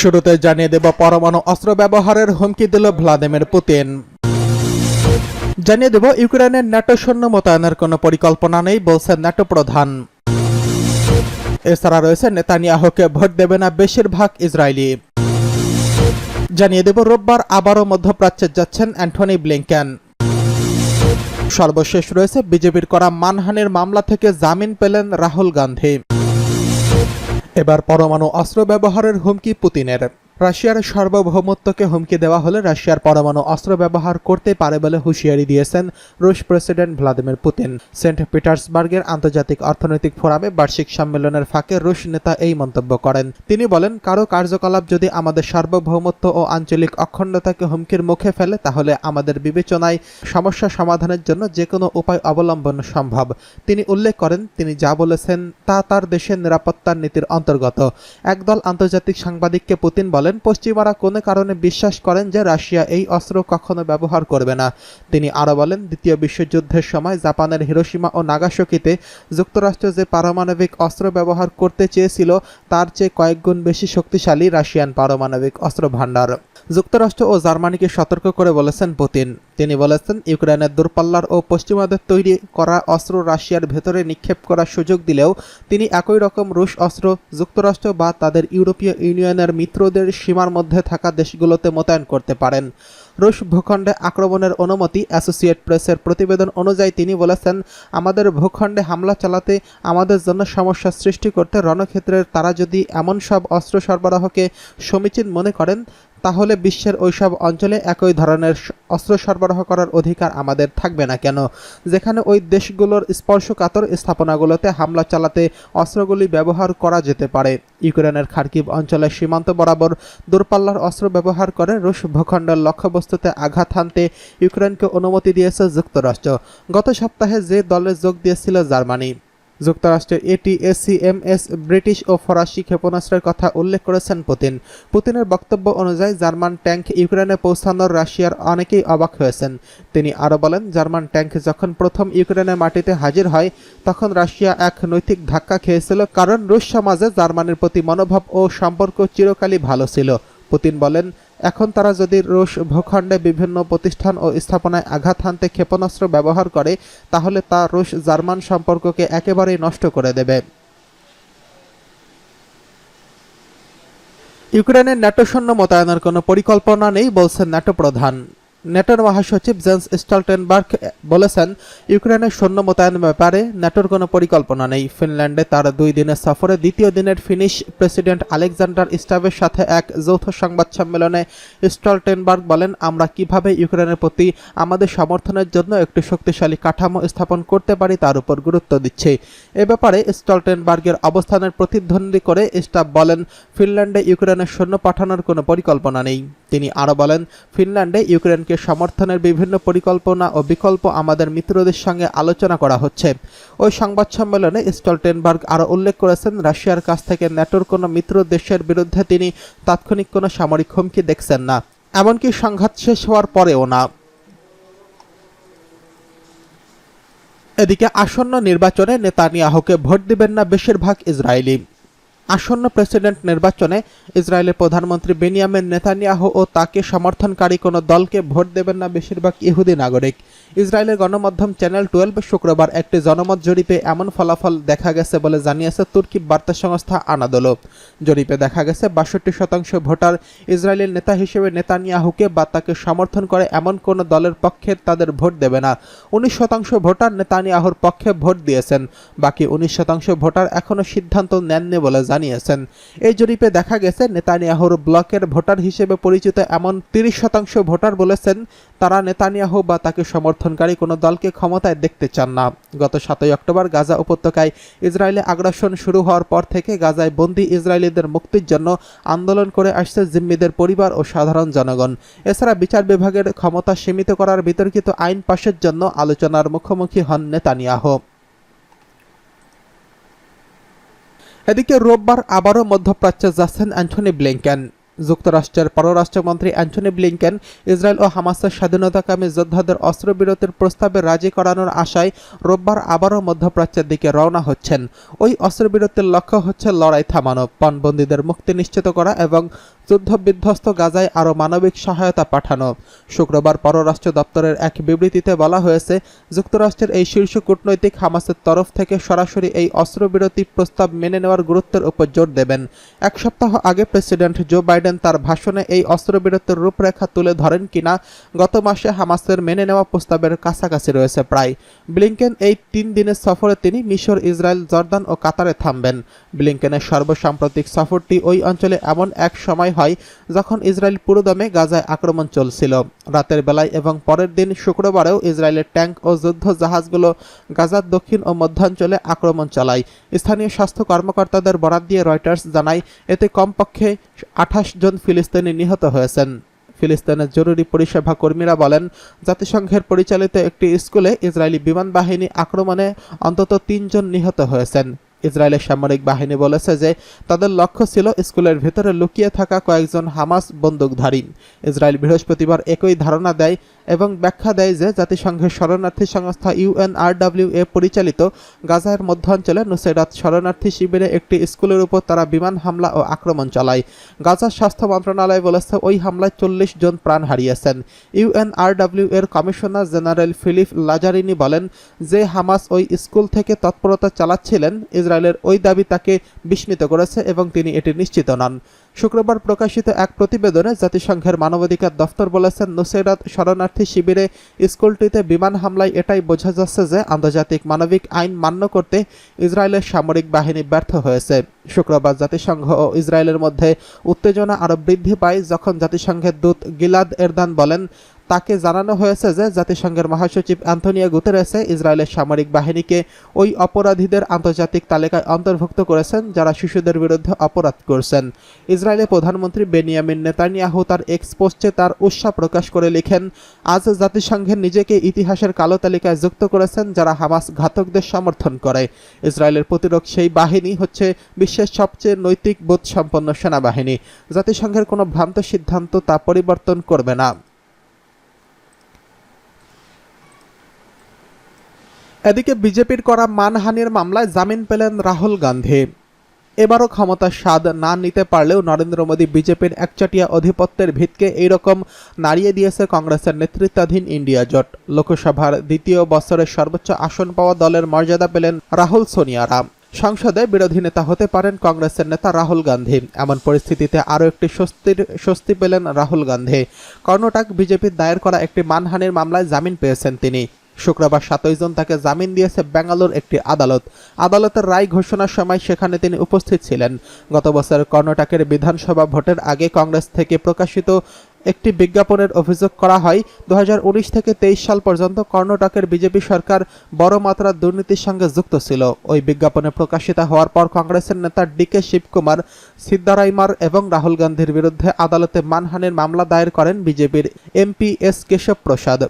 শুরুতে জানিয়ে দেব পরমাণু অস্ত্র ব্যবহারের হুমকি দিল ভ্লাদিমির পুতিন। জানিয়ে দেব ইউক্রেনের ন্যাটো সৈন্য মোতায়েনের কোনো পরিকল্পনা নেই বলছেন ন্যাটো প্রধান। এছাড়া রয়েছে নেতানিয়াহুকে ভোট দেবে না বেশিরভাগ ইসরায়েলি। জানিয়ে দেব রোববার আবারও মধ্যপ্রাচ্যে যাচ্ছেন অ্যান্টনি ব্লিংকেন। সর্বশেষ রয়েছে বিজেপির করা মানহানির মামলা থেকে জামিন পেলেন রাহুল গান্ধী। এবার পরমাণু অস্ত্র ব্যবহারের হুমকি পুতিনের। রাশিয়ার সার্বভৌমত্বকে হুমকি দেওয়া হলে রাশিয়ার পরমাণু অস্ত্র ব্যবহার করতে পারে বলে হুঁশিয়ারি দিয়েছেন রুশ প্রেসিডেন্ট ভ্লাদিমির পুতিন। সেন্ট পিটার্সবার্গের আন্তর্জাতিক অর্থনৈতিক ফোরামে বার্ষিক সম্মেলনের ফাঁকে রুশ নেতা এই মন্তব্য করেন। তিনি বলেন, কারো কার্যকলাপ যদি আমাদের সার্বভৌমত্ব ও আঞ্চলিক অখণ্ডতাকে হুমকির মুখে ফেলে তাহলে আমাদের বিবেচনায় সমস্যা সমাধানের জন্য যে কোনো উপায় অবলম্বন সম্ভব। তিনি উল্লেখ করেন, তিনি যা বলেছেন তা তার দেশের নিরাপত্তার নীতির অন্তর্গত। একদল আন্তর্জাতিক সাংবাদিককে পুতিন বলেন, পশ্চিমারা কোনো কারণে বিশ্বাস করেন যে রাশিয়া এই অস্ত্র কখনো ব্যবহার করবে না। তিনি আরও বলেন, দ্বিতীয় বিশ্বযুদ্ধের সময় জাপানের হিরোশিমা ও নাগাসাকিতে যুক্তরাষ্ট্র যে পারমাণবিক অস্ত্র ব্যবহার করতে চেয়েছিল তার চেয়ে কয়েক গুণ বেশি শক্তিশালী রাশিয়ান পারমাণবিক অস্ত্র ভাণ্ডার। যুক্তরাষ্ট্র ও জার্মানিকে সতর্ক করে বলেছেন পুতিন। তিনি বলেছেন, ইউক্রেনের দূরপাল্লার ও পশ্চিমাদের তৈরি করা অস্ত্র রাশিয়ার ভেতরে নিক্ষেপ করার সুযোগ দিলেও তিনি একই রকম রুশ অস্ত্র যুক্তরাষ্ট্র বা তাদের ইউরোপীয় ইউনিয়নের মিত্রদের সীমার মধ্যে থাকা দেশগুলোতে মোতায়েন করতে পারেন। রুশ ভূখণ্ডে আক্রমণের অনুমতি। অ্যাসোসিয়েট প্রেসের প্রতিবেদন অনুযায়ী তিনি বলেছেন, আমাদের ভূখণ্ডে হামলা চালাতে আমাদের জন্য সমস্যা সৃষ্টি করতে রণক্ষেত্রের তারা যদি এমন সব অস্ত্র সরবরাহকে সমীচীন মনে করেন তাহলে বিশ্বের ওইসব অঞ্চলে একই ধরনের অস্ত্র সরবরাহ করার অধিকার আমাদের থাকবে না কেন, যেখানে ওই দেশগুলোর স্পর্শকাতর স্থাপনাগুলোতে হামলা চালাতে অস্ত্রগুলি ব্যবহার করা যেতে পারে। ইউক্রেনের খার্কিভ অঞ্চলের সীমান্ত বরাবর দূরপাল্লার অস্ত্র ব্যবহার করে রুশ ভূখণ্ডের লক্ষ্যবস্তুতে আঘাত হানতে ইউক্রেনকে অনুমতি দিয়েছে যুক্তরাষ্ট্র। গত সপ্তাহে যে দলে যোগ দিয়েছিল জার্মানি। যুক্তরাষ্ট্রের এটিএসিএমএস ব্রিটিশ ও ফরাসি ক্ষেপণাস্ত্রের কথা উল্লেখ করেছেন পুতিন। পুতিনের বক্তব্য অনুযায়ী জার্মান ট্যাঙ্ক ইউক্রেনে পৌঁছানোর রাশিয়ার অনেকেই অবাক হয়েছেন। তিনি আরও বলেন, জার্মান ট্যাঙ্ক যখন প্রথম ইউক্রেনের মাটিতে হাজির হয় তখন রাশিয়া এক নৈতিক ধাক্কা খেয়েছিল, কারণ রুশ সমাজে জার্মানির প্রতি মনোভাব ও সম্পর্ক চিরকালই ভালো ছিল। পুতিন বলেন, এখন তারা যদি রুশ ভূখণ্ডে বিভিন্ন প্রতিষ্ঠান ও স্থাপনায় আঘাত হানতে ক্ষেপণাস্ত্র ব্যবহার করে তাহলে তা রুশ জার্মান সম্পর্ককে একেবারেই নষ্ট করে দেবে। ইউক্রেনের ন্যাটো সৈন্য মোতায়েনের কোনো পরিকল্পনা নেই বলছেন ন্যাটো প্রধান। ন্যাটোর মহাসচিব জেন্স স্টলটেনবার্গ বলেছেন, ইউক্রেনের সৈন্য মোতায়েনের ব্যাপারে ন্যাটোর কোনো পরিকল্পনা নেই। ফিনল্যান্ডে তার 2 দিনের সফরে দ্বিতীয় দিনের ফিনিশ প্রেসিডেন্ট আলেকজান্ডার স্টাবের সাথে এক যৌথ সংবাদ সম্মেলনে স্টলটেনবার্গ বলেন, আমরা কিভাবে ইউক্রেনের প্রতি আমাদের সমর্থনের জন্য একটি শক্তিশালী কাঠামো স্থাপন করতে পারি তার উপর গুরুত্ব দিচ্ছি। এ ব্যাপারে স্টলটেনবার্গের অবস্থানের প্রতিধ্বনি করে স্টাব বলেন, ফিনল্যান্ডে ইউক্রেনের সৈন্য পাঠানোর কোনো পরিকল্পনা নেই। তিনি আরও বলেন, ফিনল্যান্ডে ইউক্রেনকে সমর্থনের বিভিন্ন পরিকল্পনা ও বিকল্প আমাদের মিত্রদের সঙ্গে আলোচনা করা হচ্ছে। ওই সংবাদ সম্মেলনে স্টলটেনবার্গ আরও উল্লেখ করেছেন, রাশিয়ার কাছ থেকে ন্যাটোর কোনো মিত্র দেশের বিরুদ্ধে তিনি তাৎক্ষণিক কোনো সামরিক হুমকি দেখছেন না, এমনকি সংঘাত শেষ হওয়ার পরেও না। এদিকে আসন্ন নির্বাচনে নেতানিয়াহুকে ভোট দিবেন না বেশিরভাগ ইসরায়েলি। আসন্ন প্রেসিডেন্ট নির্বাচনে ইসরায়েলের প্রধানমন্ত্রী বেনিয়ামিন নেতানিয়াহু ও তাকে সমর্থনকারী কোনো দলকে ভোট দেবেন না বেশিরভাগ ইহুদি নাগরিক। ইসরায়েলের গণমাধ্যম চ্যানেল 12 শুক্রবার একটি জনমত জরিপে এমন ফলাফল দেখা গেছে বলে জানিয়েছে তুর্কি বার্তা সংস্থা আনাদোলো। জরিপে দেখা গেছে 62% ভোটার ইসরায়েলের নেতা হিসেবে নেতানিয়াহুকে বা তাকে সমর্থন করে এমন কোনো দলের পক্ষে তাদের ভোট দেবে না। 19% ভোটার নেতানিয়াহুর পক্ষে ভোট দিয়েছেন। বাকি 19% ভোটার এখনও সিদ্ধান্ত নেননি বলে জানিয়েছেন। এই জরিপে দেখা গেছে নেতানিয়াহুর ব্লকের ভোটার হিসেবে পরিচিত এমন 30% ভোটার বলেছেন তারা নেতানিয়াহু বা তাকে সমর্থনকারী কোনো দলকে ক্ষমতায় দেখতে চান না। গত 7 অক্টোবর গাজা উপত্যকায় ইসরায়েলে আগ্রাসন শুরু হওয়ার পর থেকে গাজায় বন্দী ইসরায়েলিদের মুক্তির জন্য আন্দোলন করে আসছে জিম্মিদের পরিবার ও সাধারণ জনগণ। এছাড়া বিচার বিভাগের ক্ষমতা সীমিত করার বিতর্কিত আইন পাশের জন্য আলোচনার মুখোমুখি হন নেতানিয়াহু। এদিকে রোববার আবারও মধ্যপ্রাচ্যে যাচ্ছেন অ্যান্টনি ব্লিংকেন। যুক্তরাষ্ট্রের পররাষ্ট্রমন্ত্রী অ্যান্টনি ব্লিংকেন ইসরায়েল ও হামাসের স্বাধীনতাকামী যোদ্ধাদের অস্ত্রবিরতির প্রস্তাবে রাজি করানোর আশায় রোববার আবারও মধ্যপ্রাচ্যের দিকে রওনা হচ্ছেন। ওই অস্ত্রবিরতির লক্ষ্য হচ্ছে লড়াই থামানো, পণবন্দীদের মুক্তি নিশ্চিত করা এবং যুদ্ধবিধ্বস্ত গাজায় আরও মানবিক সহায়তা পাঠানো। শুক্রবার পররাষ্ট্র দপ্তরের এক বিবৃতিতে বলা হয়েছে, যুক্তরাষ্ট্রের এই শীর্ষ কূটনৈতিক হামাসের তরফ থেকে সরাসরি এই অস্ত্রবিরতি প্রস্তাব মেনে নেওয়ার গুরুত্বের উপর জোর দেবেন। এক সপ্তাহ আগে প্রেসিডেন্ট জো বাইডেন তার ভাষণে এই অস্ত্রবিরতির রূপরেখা তুলে ধরেন কিনা গত মাসে হামাসের মেনে নেওয়া প্রস্তাবের কাছাকাছি রয়েছে প্রায়। ব্লিংকেন এই 3 দিনের সফরে তিনি মিশর, ইসরায়েল, জর্দান ও কাতারে থামবেন। ব্লিংকেনের সর্বসাম্প্রতিক সফরটি ওই অঞ্চলে এমন এক সময় হয় যখন ইসরায়েল পুরোদমে গাজায় আক্রমণ চলছিল। রাতের বেলায় এবং পরের দিন শুক্রবারেও ইসরায়েলের ট্যাঙ্ক ও যুদ্ধ জাহাজগুলো গাজার দক্ষিণ ও মধ্যাঞ্চলে আক্রমণ চালায়। স্থানীয় স্বাস্থ্য কর্মকর্তাদের বরাত দিয়ে রয়টার্স জানায়, এতে কমপক্ষে 28 জন ফিলিস্তিনি নিহত হয়েছেন। ফিলিস্তিনের জরুরি পরিষেবা কর্মীরা বলেন, জাতিসংঘের পরিচালিত একটি স্কুলে ইসরায়েলি বিমান বাহিনী আক্রমণে অন্তত 3 জন নিহত হয়েছেন। ইসরায়েলের সামরিক বাহিনী বলেছে যে তাদের লক্ষ্য ছিল স্কুলের ভেতরে লুকিয়ে থাকা কয়েকজন হামাস বন্দুকধারী। ইসরায়েল বৃহস্পতিবার একই ধারণা দেয় এবং ব্যাখ্যা দেয় যে জাতিসংঘের শরণার্থী সংস্থা UNRWA পরিচালিত গাজার মধ্যাঞ্চলে নুসেরাত শরণার্থী শিবিরে একটি স্কুলের উপর তারা বিমান হামলা ও আক্রমণ চালায়। গাজার স্বাস্থ্য মন্ত্রণালয় বলেছে, ওই হামলায় 40 জন প্রাণ হারিয়েছেন। UNRWA এর কমিশনার জেনারেল ফিলিপ লাজারিনি বলেন যে হামাস ওই স্কুল থেকে তৎপরতা চালাচ্ছিলেন। ইসরায়েলের ওই দাবি তাকে বিস্মিত করেছে এবং তিনি এটি নিশ্চিত নন। শুক্রবার প্রকাশিত এক প্রতিবেদনে জাতিসংঘের মানবাধিকার দফতর বলেছেন, নুসেরাত শরণার্থী শিবিরে স্কুলটিতে বিমান হামলায় এটাই বোঝা যাচ্ছে যে আন্তর্জাতিক মানবিক আইন মান্য করতে ইসরায়েলের সামরিক বাহিনী ব্যর্থ হয়েছে। শুক্রবার জাতিসংঘ ও ইসরায়েলের মধ্যে উত্তেজনা আরও বৃদ্ধি পায় যখন জাতিসংঘের দূত গিলাদ এরদান বলেন, তাকে জানানো হয়েছে যে জাতিসংঘের মহাসচিব অ্যান্টনিও গুতেরেসে ইসরায়েলের সামরিক বাহিনীকে ওই অপরাধীদের আন্তর্জাতিক তালিকায় অন্তর্ভুক্ত করেছেন যারা শিশুদের বিরুদ্ধে অপরাধ করছেন। ইসরায়েলের প্রধানমন্ত্রী বেনিয়ামিন নেতানিয়াহু তার এক্স পোস্টে তার উৎসাহ প্রকাশ করে লিখেন, আজ জাতিসংঘের নিজেকে ইতিহাসের কালো তালিকায় যুক্ত করেছেন যারা হামাস ঘাতকদের সমর্থন করে। ইসরায়েলের প্রতিরোধ সেই বাহিনী হচ্ছে বিশ্বের সবচেয়ে নৈতিক বোধসম্পন্ন সেনাবাহিনী। জাতিসংঘের কোনো ভ্রান্ত সিদ্ধান্ত তা পরিবর্তন করবে না। এদিকে বিজেপির করা মানহানির মামলায় জামিন পেলেন রাহুল গান্ধী। এবারও ক্ষমতার স্বাদ না নিতে পারলেও নরেন্দ্র মোদী বিজেপির একচেটিয়া আধিপত্যের ভিতকে এইরকম নাড়িয়ে দিয়েছে কংগ্রেসের নেতৃত্বাধীন ইন্ডিয়া জোট। লোকসভার দ্বিতীয় বছরের সর্বোচ্চ আসন পাওয়া দলের মর্যাদা পেলেন রাহুল সোনিয়ারা। সংসদে বিরোধী নেতা হতে পারেন কংগ্রেসের নেতা রাহুল গান্ধী। এমন পরিস্থিতিতে আরও একটি স্বস্তি পেলেন রাহুল গান্ধী। কর্ণাটক বিজেপির দায়ের করা একটি মানহানির মামলায় জামিন পেয়েছেন তিনি। শুক্রবার 27 জন তাকে জামিন দিয়েছে বেঙ্গালুর একটি আদালত। আদালতের রায় ঘোষণার সময় সেখানে তিনি উপস্থিত ছিলেন। গত বছর কর্ণাটকের বিধানসভা ভোটের আগে কংগ্রেস থেকে প্রকাশিত একটি বিজ্ঞাপনের অভিযোগ করা হয় 2019 থেকে 23 সাল পর্যন্ত কর্ণাটকের বিজেপি সরকার বড় মাত্রার দুর্নীতির সঙ্গে যুক্ত ছিল। ওই বিজ্ঞাপনে প্রকাশিত হওয়ার পর কংগ্রেসের নেতা DK শিবকুমার, সিদ্দারাইমার এবং রাহুল গান্ধীর বিরুদ্ধে আদালতে মানহানির মামলা দায়ের করেন বিজেপির MP S কেশব প্রসাদ।